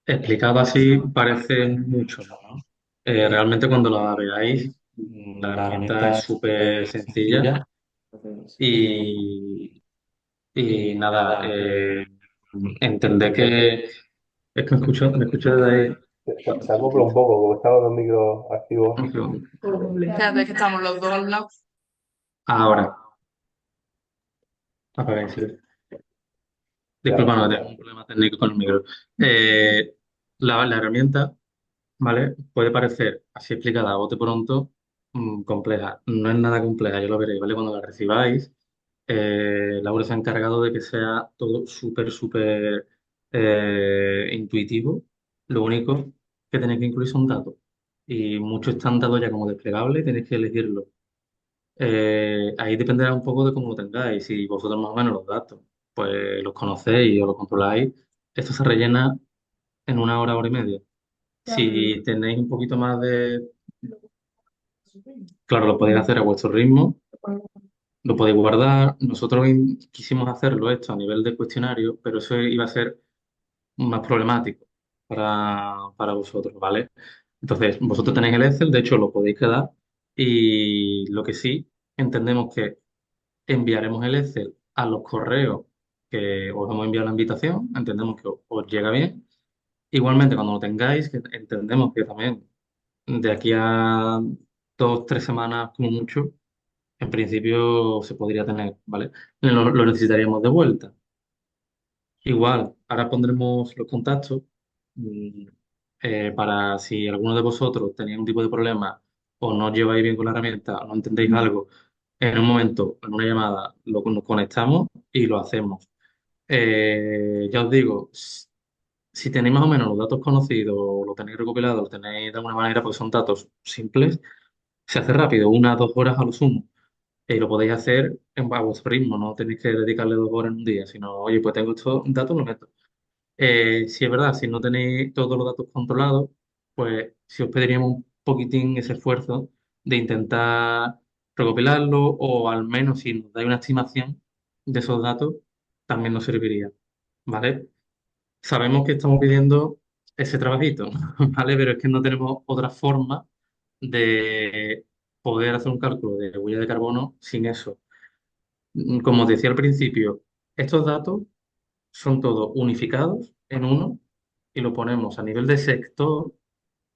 explicado así parece mucho, ¿no? Realmente cuando la veáis, la herramienta es súper sencilla y, Y nada, entendé que es que me escucho desde ahí. Se acopla un poco, como estaban los micros activos. Un segundo. Espérate, que estamos los dos al lado. Ahora, apaga, sí. Ya, Disculpa, no, tengo un problema técnico con el micro. Eh, la herramienta, ¿vale? Puede parecer, así explicada a bote pronto, compleja. No es nada compleja, ya lo veréis, ¿vale? Cuando la recibáis, Laura se ha encargado de que sea todo súper intuitivo. Lo único que tenéis que incluir son datos. Y muchos están dados ya como desplegables, tenéis que elegirlo. Ahí dependerá un poco de cómo lo tengáis. Si vosotros más o menos los datos, pues los conocéis o los controláis, esto se rellena en una hora, hora y media. Si tenéis un poquito más de... Claro, lo podéis hacer a vuestro ritmo, lo podéis guardar. Nosotros quisimos hacerlo esto a nivel de cuestionario, pero eso iba a ser más problemático para vosotros, ¿vale? Entonces, vosotros tenéis el Excel, de hecho lo podéis quedar y lo que sí, entendemos que enviaremos el Excel a los correos que os hemos enviado la invitación, entendemos que os llega bien. Igualmente, cuando lo tengáis, que entendemos que también de aquí a 2, 3 semanas como mucho, en principio se podría tener, ¿vale? Lo necesitaríamos de vuelta. Igual, ahora pondremos los contactos mm, para si alguno de vosotros tenéis un tipo de problema o no os lleváis bien con la herramienta o no entendéis algo, en un momento, en una llamada, nos conectamos y lo hacemos. Ya os digo, si tenéis más o menos los datos conocidos, o lo tenéis recopilado, lo tenéis de alguna manera, porque son datos simples, se hace rápido, 1 a 2 horas a lo sumo. Y lo podéis hacer a vuestro ritmo, no tenéis que dedicarle 2 horas en un día, sino, oye, pues tengo estos datos, los meto. Si es verdad, si no tenéis todos los datos controlados, pues si os pediríamos un poquitín ese esfuerzo de intentar recopilarlo o al menos si nos dais una estimación de esos datos, también nos serviría, ¿vale? Sabemos que estamos pidiendo ese trabajito, ¿vale? Pero es que no tenemos otra forma de poder hacer un cálculo de huella de carbono sin eso. Como os decía al principio, estos datos son todos unificados en uno y lo ponemos a nivel de sector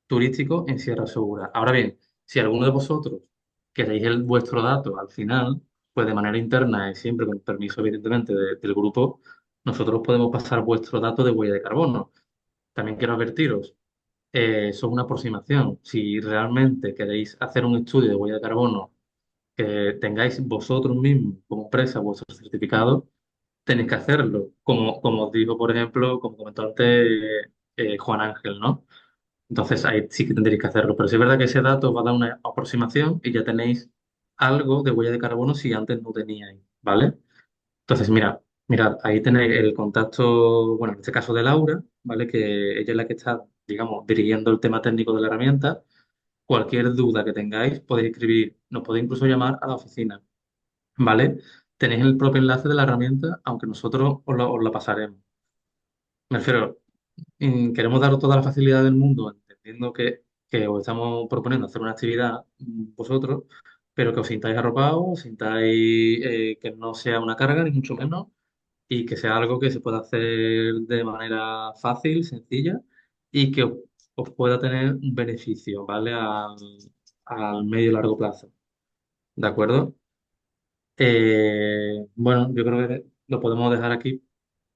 turístico en Sierra Segura. Ahora bien, si alguno de vosotros queréis vuestro dato al final, pues de manera interna y siempre con permiso evidentemente del grupo, nosotros podemos pasar vuestro dato de huella de carbono. También quiero advertiros, eso es una aproximación. Si realmente queréis hacer un estudio de huella de carbono que tengáis vosotros mismos como empresa vuestro certificado, tenéis que hacerlo. Como os digo, por ejemplo, como comentó antes Juan Ángel, ¿no? Entonces ahí sí que tendréis que hacerlo. Pero sí es verdad que ese dato os va a dar una aproximación y ya tenéis algo de huella de carbono si antes no teníais, ¿vale? Entonces, mirad, ahí tenéis el contacto, bueno, en este caso de Laura, ¿vale? Que ella es la que está, digamos, dirigiendo el tema técnico de la herramienta. Cualquier duda que tengáis, podéis escribir, nos podéis incluso llamar a la oficina, ¿vale? Tenéis el propio enlace de la herramienta, aunque nosotros os la pasaremos. Me refiero, queremos daros toda la facilidad del mundo, entendiendo que os estamos proponiendo hacer una actividad vosotros, pero que os sintáis arropados, os sintáis que no sea una carga, ni mucho menos, y que sea algo que se pueda hacer de manera fácil, sencilla, y que os pueda tener un beneficio, ¿vale? Al medio y largo plazo. ¿De acuerdo? Bueno, yo creo que lo podemos dejar aquí.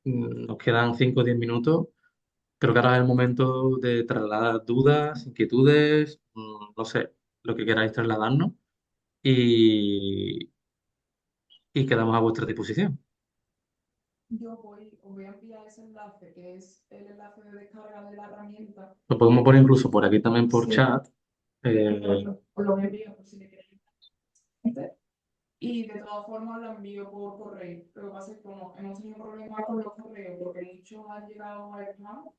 Nos quedan 5 o 10 minutos. Creo que ahora es el momento de trasladar dudas, inquietudes, no sé, lo que queráis trasladarnos y, y quedamos a vuestra disposición. Os voy a enviar ese enlace, que es el enlace de descarga de la herramienta. Lo podemos poner incluso por aquí también por Sí, chat. Eh, os lo envío por si le queréis. Y de todas formas lo envío por correo. Lo que pasa es que como hemos tenido problemas con los correos, porque muchos han llegado a spam,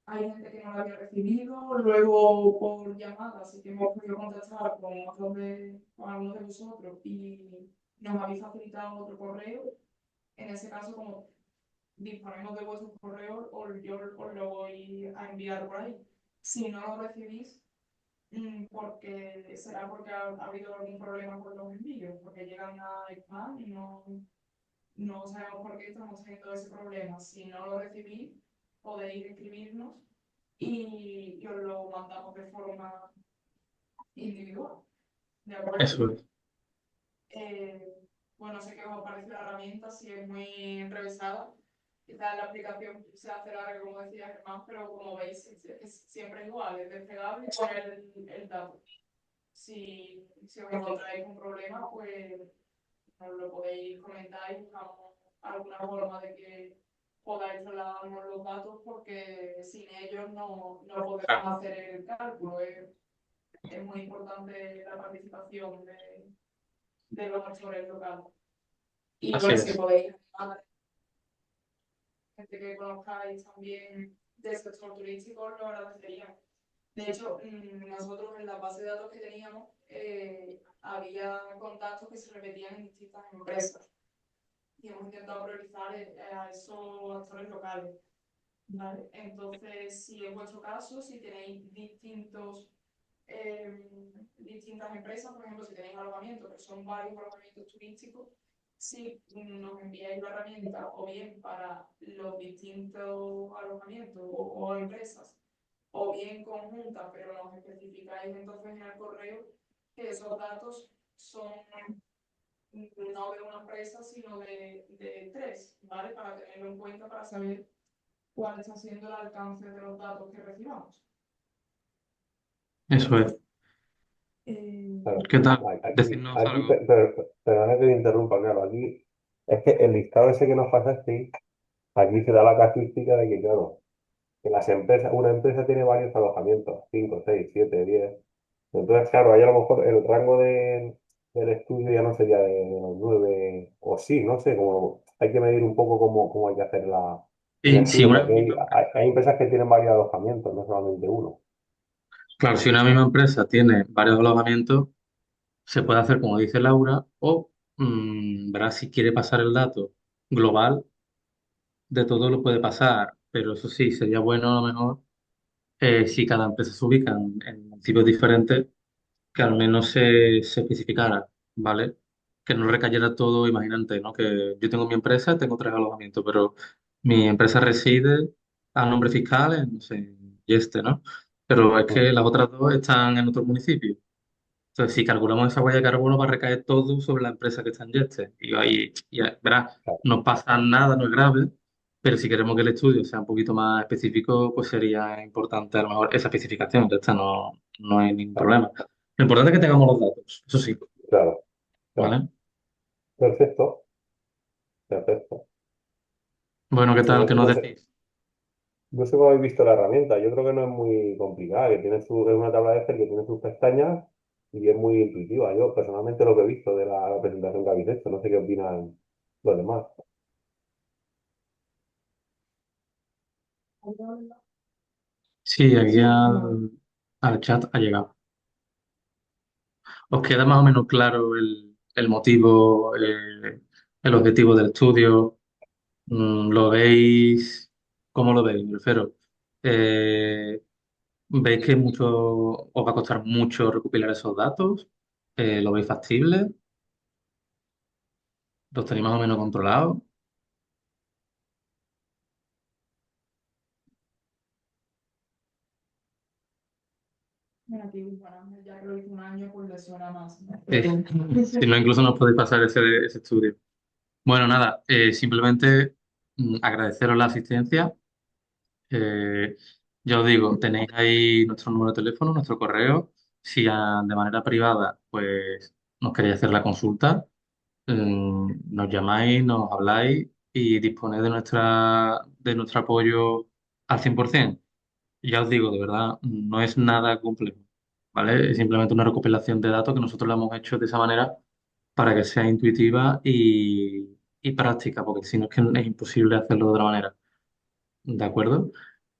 hay gente que no lo había recibido, luego por llamada, así que hemos podido contactar con algunos de vosotros y nos habéis facilitado otro correo. En ese caso, como disponemos de vuestro correo, yo os lo voy a enviar por ahí. Si no lo recibís, porque será porque ha habido algún problema con los envíos, porque llegan a spam y no no sabemos por qué estamos teniendo ese problema. Si no lo recibís, podéis escribirnos y os lo mandamos de forma individual. ¿De acuerdo? Eso es. Eh, bueno, sé que os parece la herramienta, si es muy enrevesada. Quizás la aplicación se hace larga, como decía Germán, pero como veis, es siempre igual, es desplegable y poner el dato. Si os encontráis un problema, pues nos lo podéis comentar y buscamos alguna forma de que podáis trasladarnos los datos, porque sin ellos no podemos Claro, hacer el cálculo. Es muy importante la participación de los actores locales. Y así bueno, si es. podéis animar a gente que conozcáis también del sector turístico, lo agradecería. De hecho, nosotros en la base de datos que teníamos había contactos que se repetían en distintas empresas y hemos intentado priorizar a esos actores locales. ¿Vale? Entonces, si es vuestro caso, si tenéis distintas empresas, por ejemplo, si tenéis alojamiento, que son varios alojamientos turísticos, si nos enviáis la herramienta o bien para los distintos alojamientos o empresas, o bien conjunta, pero nos especificáis entonces en el correo que esos datos son no de una empresa, sino de tres, ¿vale? Para tenerlo en cuenta, para saber cuál está siendo el alcance de los datos que recibamos. Eso es. Claro. ¿Qué tal? Decirnos Aquí, algo. perdona que te interrumpa, claro, aquí es que el listado ese que nos pasaste, aquí se da la casuística de que, claro, que las empresas, una empresa tiene varios alojamientos, 5 6 7 10. Entonces, claro, ahí a lo mejor el rango del estudio ya no sería de los 9, o sí, no sé, como hay que medir un poco cómo hay que hacer el Y si estudio, una porque misma hay empresas que tienen varios alojamientos, no solamente uno. Claro, si una misma empresa tiene varios alojamientos, se puede hacer como dice Laura, o verá si quiere pasar el dato global de todo lo puede pasar, pero eso sí, sería bueno a lo mejor si cada empresa se ubica en municipios diferentes, que al menos se especificara, ¿vale? Que no recayera todo, imagínate, ¿no? Que yo tengo mi empresa, tengo tres alojamientos, pero mi empresa reside a nombre fiscal en, no sé, y este, ¿no? Pero es que las otras dos están en otro municipio. Entonces, si calculamos esa huella de carbono, va a recaer todo sobre la empresa que está en Yeste. Y ahí, verás, Claro, no pasa nada, no es grave, pero si queremos que el estudio sea un poquito más específico, pues sería importante a lo mejor esa especificación. Ya está, no hay ningún claro, problema. Lo importante es que tengamos los datos, eso sí, claro, claro. ¿vale? Perfecto, perfecto. Bueno, ¿qué tal? No, ¿Qué nos no sé, decís? no sé cómo habéis visto la herramienta. Yo creo que no es muy complicada, que es una tabla de Excel que tiene sus pestañas y es muy intuitiva. Yo personalmente lo que he visto de la presentación que habéis hecho, no sé qué opinan los demás. Sí, aquí al chat ha llegado. ¿Os queda más o menos claro el motivo, el objetivo del estudio? ¿Lo veis? ¿Cómo lo veis? Me refiero. eh, ¿Veis que os va a costar mucho recopilar esos datos? ¿Lo veis factible? ¿Los tenéis más o menos controlados? Bueno, aquí, bueno, ya que lo hice un año, pues le suena más, ¿no? Eh, Pero si no, incluso nos podéis pasar ese estudio. Bueno, nada, simplemente agradeceros la asistencia. Eh, ya os digo, tenéis ahí nuestro número de teléfono, nuestro correo. Si de manera privada, pues nos queréis hacer la consulta, nos llamáis, nos habláis y disponéis de nuestro apoyo al 100%. Ya os digo, de verdad, no es nada complejo, ¿vale? Es simplemente una recopilación de datos que nosotros la hemos hecho de esa manera para que sea intuitiva y práctica, porque si no es que es imposible hacerlo de otra manera, ¿de acuerdo?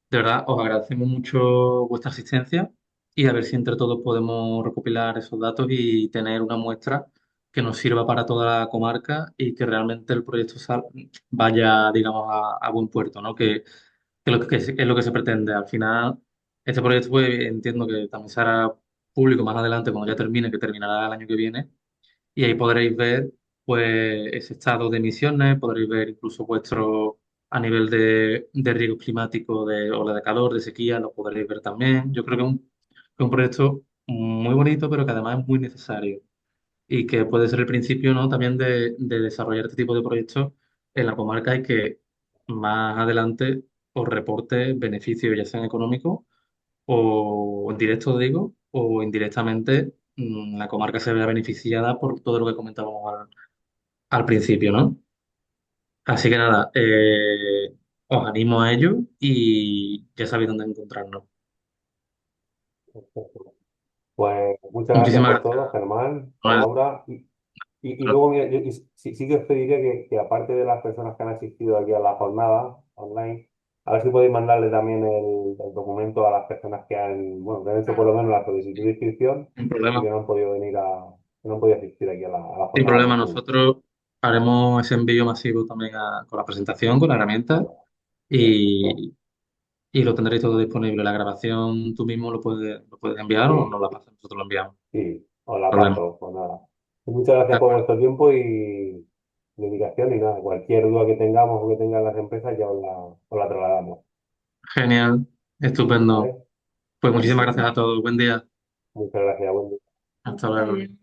De verdad, os agradecemos mucho vuestra asistencia y a ver si entre todos podemos recopilar esos datos y tener una muestra que nos sirva para toda la comarca y que realmente el proyecto vaya, digamos, a buen puerto, ¿no? Que es lo que se pretende. Al final, este proyecto, pues, entiendo que también será público más adelante cuando ya termine, que terminará el año que viene, y ahí podréis ver pues ese estado de emisiones, podréis ver incluso vuestro a nivel de riesgo climático, de ola de calor, de sequía, lo podréis ver también. Yo creo que es un proyecto muy bonito, pero que además es muy necesario y que puede ser el principio, ¿no? También de desarrollar este tipo de proyectos en la comarca y que más adelante os reporte beneficios, ya sean económicos o en directo, digo, o indirectamente la comarca se vea beneficiada por todo lo que comentábamos al principio, ¿no? Así que nada, os animo a ello y ya sabéis dónde encontrarnos. Pues muchas gracias Muchísimas por gracias, todo, Germán, Manuel. Laura. Y luego, mira, sí que os pediría que aparte de las personas que han asistido aquí a la jornada online, a ver si podéis mandarle también el documento a las personas que han, bueno, que han hecho por lo menos la solicitud de inscripción Sin y que problema. no han podido venir que no han podido asistir aquí a la Sin jornada problema, nocturna. nosotros haremos ese envío masivo también con la presentación, con la herramienta Vale, perfecto. y, y lo tendréis todo disponible. La grabación tú mismo lo puedes enviar o nos Sí, la pasas, nosotros lo enviamos. sí, os Sin la problema. paso, pues nada. Muchas De gracias por acuerdo. vuestro tiempo y dedicación y nada, cualquier duda que tengamos o que tengan las empresas ya os la trasladamos, Genial, estupendo. ¿vale? Pues muchísimas Venga, gracias a todos. Buen día. muchas gracias, buen día. Hasta luego.